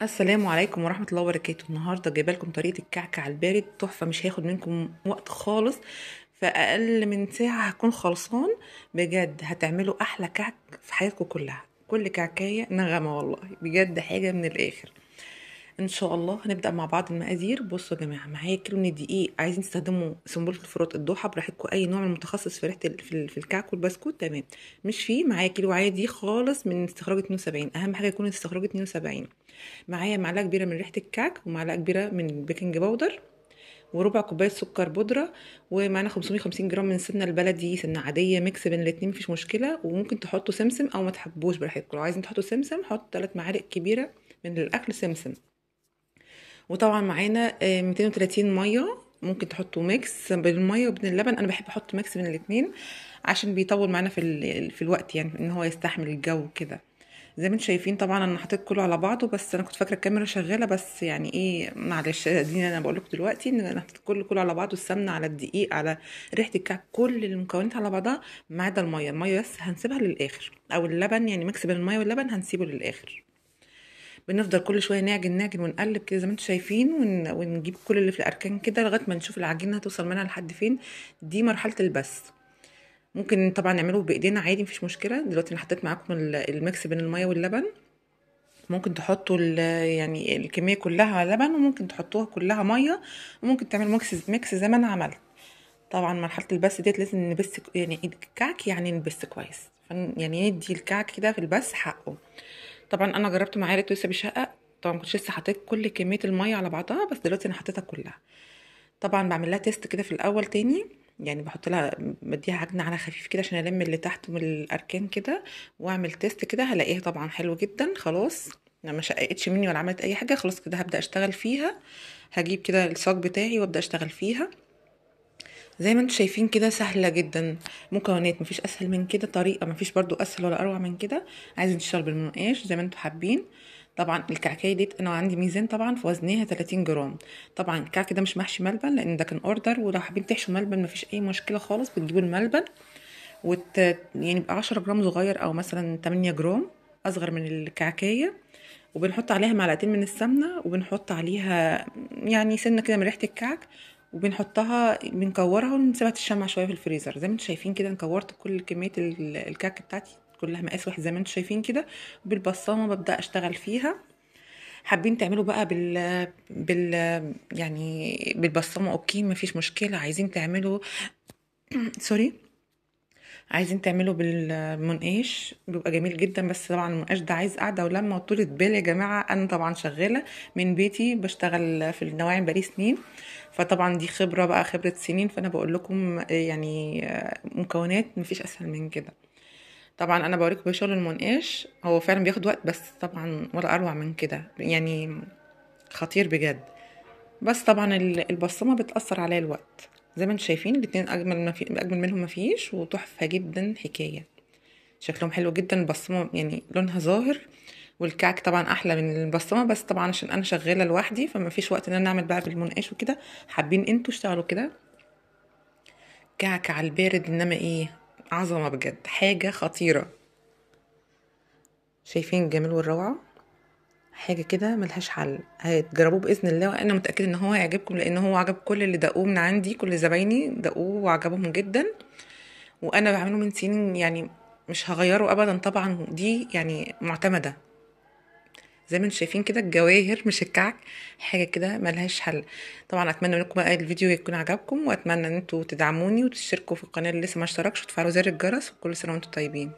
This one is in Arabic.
السلام عليكم ورحمة الله وبركاته. النهاردة جايبه لكم طريقة الكعكة على البارد تحفة، مش هياخد منكم وقت خالص. في أقل من ساعة هكون خلصان. بجد هتعملوا أحلى كعك في حياتكم كلها. كل كعكاية نغمة والله، بجد حاجة من الآخر. ان شاء الله هنبدا مع بعض المقادير. بصوا يا جماعه، معايا كيلو من الدقيق. عايزين تستخدموا سنبله الفرات الضحى براحتكم، اي نوع من متخصص في ريحه في الكعك والبسكوت تمام. مش فيه، معايا كيلو عادي خالص من استخراج 72. اهم حاجه يكون استخراج 72. معايا معلقه كبيره من ريحه الكعك، ومعلقه كبيره من البيكنج باودر، وربع كوبايه سكر بودره، ومعانا 550 جرام من السمنه البلدي، سمنه عاديه ميكس بين الاتنين مفيش مشكله. وممكن تحطوا سمسم او ما تحبوش براحتكم. لو عايزين تحطوا سمسم حطوا 3 معالق كبيره من الاكل سمسم. وطبعا معانا 230 ميه. ممكن تحطوا ميكس بين الميه وبين اللبن، انا بحب احط ميكس بين الاتنين عشان بيطول معانا في الوقت، يعني ان هو يستحمل الجو كده. زي ما انتم شايفين طبعا انا حطيت كله على بعضه، بس انا كنت فاكره الكاميرا شغاله، بس يعني ايه معلش، دي انا بقول لكم دلوقتي ان انا حطيت كله على بعضه. السمنه على الدقيق على ريحه الكعك، كل المكونات على بعضها ما عدا الميه بس هنسيبها للاخر، او اللبن يعني ميكس بين الميه واللبن هنسيبه للاخر. بنفضل كل شويه نعجن ونقلب كده زي ما انتم شايفين، ونجيب كل اللي في الاركان كده لغايه ما نشوف العجينه هتوصل منها لحد فين. دي مرحله البس. ممكن طبعا نعمله بايدينا عادي مفيش مشكله. دلوقتي انا حطيت معاكم الميكس بين الميه واللبن. ممكن تحطوا يعني الكميه كلها لبن، وممكن تحطوها كلها ميه، وممكن تعملوا ميكس زي ما انا عملت. طبعا مرحله البس ديت لازم نبس، يعني الكعك يعني نبس كويس، يعني ندي الكعك كده في البس حقه. طبعا انا جربت معايا لقيته لسه بيشقق. طبعا كنت لسه حطيت كل كميه الميه على بعضها، بس دلوقتي انا حطيتها كلها. طبعا بعمل لها تيست كده في الاول تاني، يعني بحط لها بديها عجنه على خفيف كده عشان الم اللي تحت من الاركان كده، واعمل تيست كده. هلاقيها طبعا حلو جدا خلاص، ما شققتش مني ولا عملت اي حاجه. خلاص كده هبدا اشتغل فيها. هجيب كده الصاج بتاعي وابدا اشتغل فيها. زي ما انتم شايفين كده سهله جدا. مكونات مفيش اسهل من كده، طريقه مفيش برضو اسهل ولا اروع من كده. عايزين تشتغل بالمنقاش زي ما انتم حابين. طبعا الكعكيه دي انا عندي ميزان طبعا، في وزنها 30 جرام. طبعا الكعك ده مش محشي ملبن لان ده كان اوردر، ولو حابين تحشوا ملبن مفيش اي مشكله خالص، بتجيبوا الملبن يعني يبقى 10 جرام صغير، او مثلا 8 جرام اصغر من الكعكيه. وبنحط عليها معلقتين من السمنه، وبنحط عليها يعني سنه كده من ريحه الكعك، وبنحطها بنكورها ونسيبها تشمع شويه في الفريزر. زي ما انتم شايفين كده انا كورت كل كميه الكعك بتاعتي كلها مقاس واحد زي ما انتم شايفين كده. بالبصامه ببدا اشتغل فيها. حابين تعملوا بقى بال يعني بالبصامه اوكي مفيش مشكله. عايزين تعملوا سوري، عايزين تعملوا بالمنقاش بيبقى جميل جدا. بس طبعا المنقاش ده عايز قعده ولمه وطولة بال يا جماعه. انا طبعا شغاله من بيتي، بشتغل في النواعم بقالي سنين، فطبعا دي خبره بقى، خبره سنين. فانا بقول لكم يعني مكونات مفيش اسهل من كده. طبعا انا بوريكم بشغل المنقاش، هو فعلا بياخد وقت، بس طبعا ولا اروع من كده يعني، خطير بجد. بس طبعا البصمه بتاثر عليا الوقت. زي ما انتم شايفين الاتنين اجمل منهم مفيش، وتحفه جدا حكايه. شكلهم حلو جدا. البصمه يعني لونها ظاهر، والكعك طبعا احلى من البصمه، بس طبعا عشان انا شغاله لوحدي فما فيش وقت ان انا اعمل بقى بالمنقاش وكده. حابين انتوا اشتغلوا كده كعك على البارد، انما ايه، عظمه بجد، حاجه خطيره. شايفين الجمال والروعه، حاجه كده ملهاش حل. هتجربوه باذن الله، وانا متاكده ان هو هيعجبكم، لان هو عجب كل اللي دقوه من عندي. كل زبايني دقوه وعجبهم جدا، وانا بعمله من سنين يعني، مش هغيره ابدا. طبعا دي يعني معتمده. زي ما انتم شايفين كده الجواهر مش الكعك، حاجه كده ملهاش حل. طبعا اتمنى منكم بقى الفيديو يكون عجبكم، واتمنى ان انتوا تدعموني وتشتركوا في القناه اللي لسه ما اشتركش، وتفعلوا زر الجرس. وكل سنه وانتم طيبين.